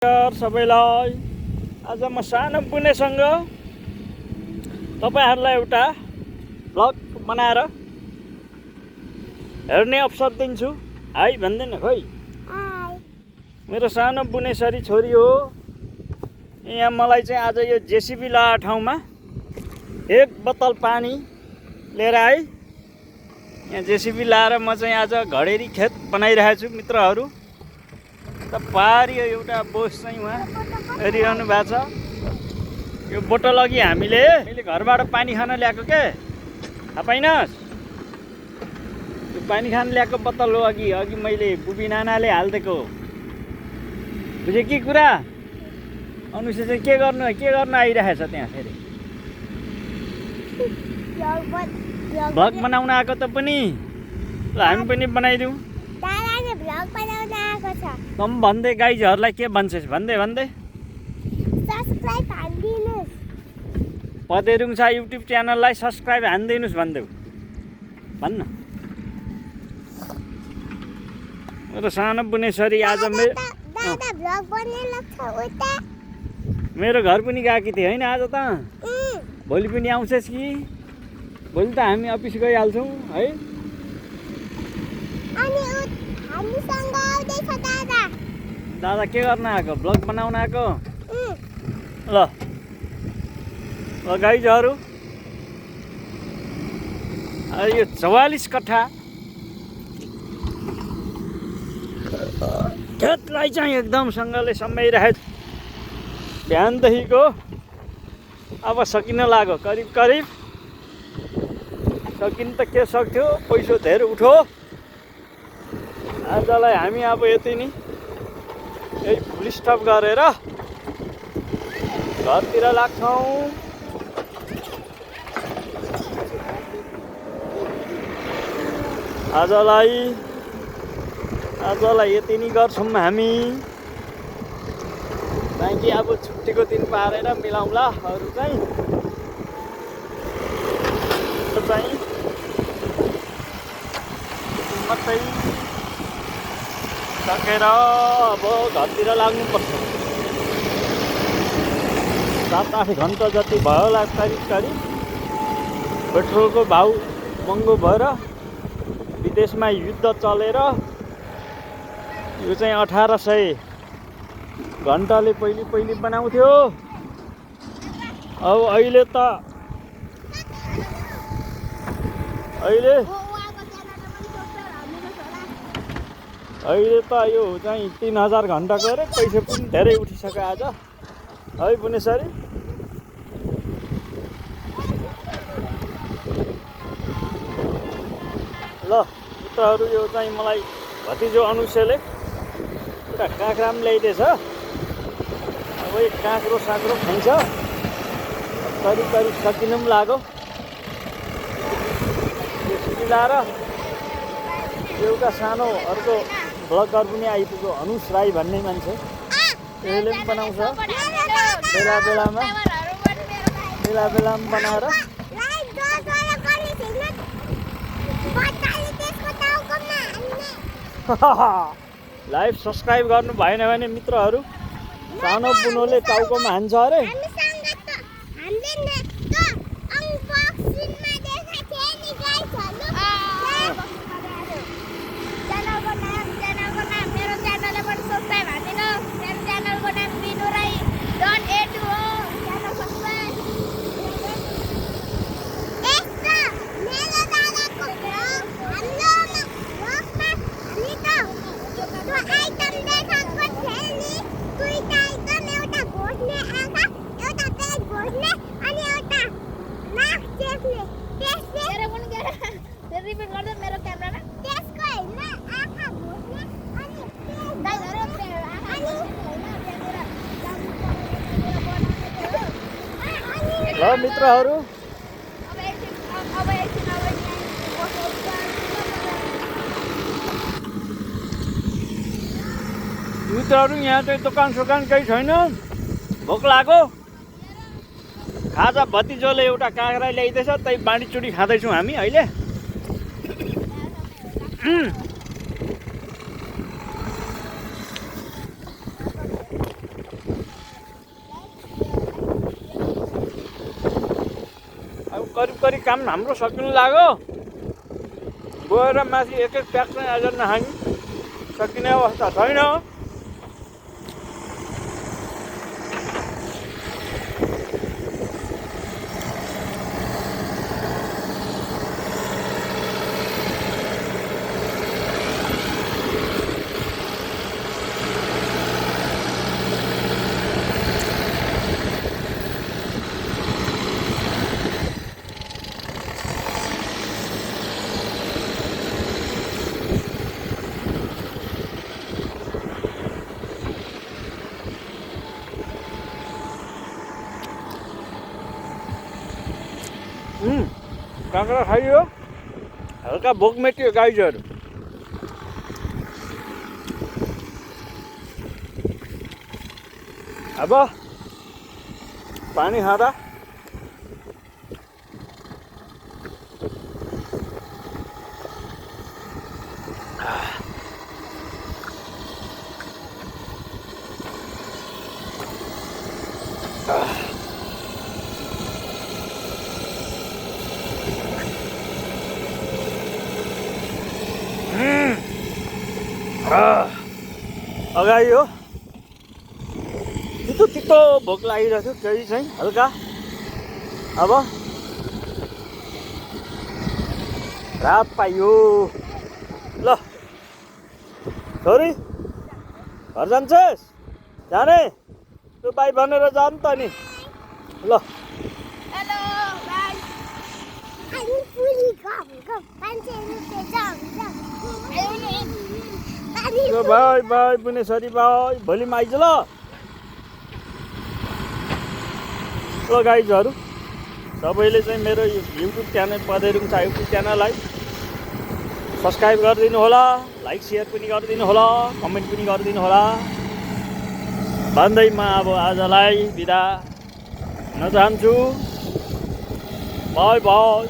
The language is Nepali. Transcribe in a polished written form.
सबैलाई आज म सानो बुनेसँग तपाईहरुलाई एउटा भ्लग बनाएर हेर्ने अवसर दिन्छु। हाई भन्दैन खोइ। हाई। मेरो सानो बुनेसरी छोरी हो। यहाँ मलाई चाहिँ आज यो जेसीबी लगाएको ठाउँमा एक बोतल पानी लिएर आए। यहाँ जेसीबी लाएर म चाहिँ आज घडेरी खेत बनाइरहेको छु मित्रहरू। त पारी एउटा बोस चाहिँ उहाँ हेरिरहनु भएको छ। यो बोतल अघि हामीले घरबाट पानी खान ल्याएको के थाहा पाइनस्? यो पानी खान ल्याएको बोतल हो। अघि मैले बुबी नानाले हालिदिएको। बुझ्यो के कुरा? अनुष्य चाहिँ के गर्नु आइरहेछ त्यहाँ फेरि? भ्लग बनाउन आएको त पनि। ल हामी पनि बनाइदिउँ। तम भन्दै गाइजहरूलाई के भन्छस् भन्दै सब्स्क्राइब हान्दिनुस्। पदेरुङ छ युट्युब च्यानललाई सब्स्क्राइब हान्दिनुस् भन्देऊ। भन्न मेरो सानो बुनेसरी आज मेरो घर पनि गएकी थिए होइन आज त। भोलि पनि आउँछस् कि? भोलि त हामी अफिस गइहाल्छौँ है। दादा के गर्न आएको? भ्लग बनाउन आएको? ल गाइजहरू यो 44 कट्ठा खेतलाई चाहिँ एकदमसँगले समाइरहेको बिहानदेखिको अब सकिन लाग्यो। करिब सकिन त के सक्थ्यो, पैसो धेरै उठो। आजलाई हामी अब यति नै यही फुल स्टप गरेर घरतिर लाग्छौँ। आजलाई यति नै गर्छौँ हामी। ताकि अब छुट्टीको दिन पारेर मिलाउँला अरू चाहिँ मात्रै सकेर अब घरतिर लाग्नुपर्छ। 7-8 घन्टा जति भयो होला करिब। पेट्रोलको भाउ महँगो भएर विदेशमा युद्ध चलेर यो चाहिँ 1800 घन्टाले पहिले बनाउँथ्यो। अब अहिले त यो चाहिँ 3000 घन्टा गरे। पैसा पनि धेरै उठिसक्यो आज है बुनेसरी। ल मित्रहरू यो चाहिँ मलाई भतिजो अनुष्यले एउटा काँक्रा पनि ल्याइदिएछ। अब यो काँक्रो साक्रो खाइन्छ। करिब सकिनु पनि लाग्यो। यो लाएर एउटा सानो अर्को भ्लगर पनि आइपुग्यो, अनुष राई भन्ने मान्छे। त्यसले पनि बनाउँछ बेला बेलामा बनाएर। लाइभ सब्सक्राइब गर्नु भएन भने मित्रहरू सानो बुनोले टाउकोमा हान्छ अरे। ल मित्रहरू यहाँ चाहिँ दोकान सोकान केही छैन। भोक लाग्यो। खाजा भतिजोले एउटा काँक्रा ल्याइदिएछ, त्यही बाँडीचुडी खाँदैछौँ हामी अहिले। करिब काम हाम्रो सकिनु लाग्यो। गएर माथि एक प्याक चाहिँ आज नखाने सकिने अवस्था छैन। काँक्रा खाइयो, हल्का भोक मेट्यो गाइजहरू। अब पानी खाँदा अगाडि हो तितो भोक लागिरहेको थियो, केही चाहिँ हल्का। अब रात पाइयो। ल छोरी घर जान्छस्? जाने तँ बाई भनेर जान त नि। ल बाई बाई बुनेश्वरी बाई, भोलि आइज ल। ल गाइजहरू, सबैले चाहिँ मेरो युट्युब च्यानल पदेरुङ छ युट्युब च्यानललाई सब्सक्राइब गरिदिनु होला, लाइक सेयर पनि गरिदिनु होला, कमेन्ट पनि गरिदिनु होला भन्दै म अब आजलाई बिदा हुन चाहन्छु। By by.